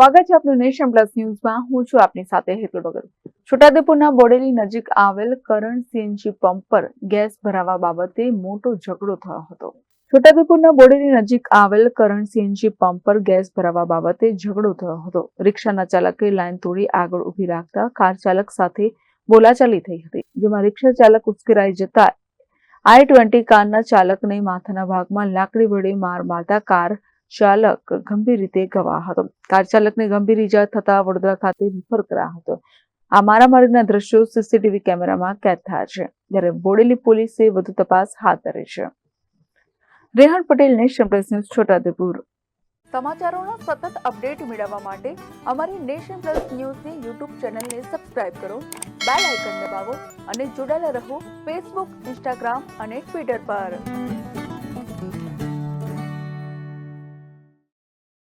સ્વાગત છે આપનું નેશન પ્લસ ન્યૂઝમાં. હું છું આપની સાથે હેતલ ભગત. છોટાઉદેપુરના બોડેલી નજીક આવેલ કરણ સીએનજી પંપ પર ગેસ ભરાવા બાબતે મોટો ઝઘડો થયો હતો. છોટાઉદેપુરના બોડેલી નજીક આવેલ કરણ સીએનજી પંપ પર ગેસ ભરાવા બાબતે ઝઘડો થયો હતો. રિક્ષાના ચાલકે લાઈન તોડી આગળ ઉભી રાખતા કાર ચાલક સાથે બોલાચાલી થઈ હતી, જેમાં રિક્ષા ચાલક ઉશ્કેરાઈ જતા i20 કારના ચાલકને માથાના ભાગમાં લાકડી વડે માર મારતા કાર ચાલક ગંભીર રીતે ઘવાયો હતો. કાર ચાલકને ગંભીર ઈજા થતા વડોદરા ખાતે રિફર કરાયો હતો. આ મારામારીના દ્રશ્યો સીસીટીવી કેમેરામાં કેદ થયા છે, જ્યારે બોડેલી પોલીસે વધુ તપાસ હાથ ધરી છે. Rehan Patel, Nation Plus News, Chhotaudepur. સમાચારોનો સતત અપડેટ મેળવવા માટે અમારી નેશન પ્લસ ન્યૂઝની યુટ્યુબ ચેનલને સબસ્ક્રાઇબ કરો, બેલ આઇકન દબાવો અને જોડાયેલા રહો ફેસબુક, ઇન્સ્ટાગ્રામ અને ટ્વિટર પર.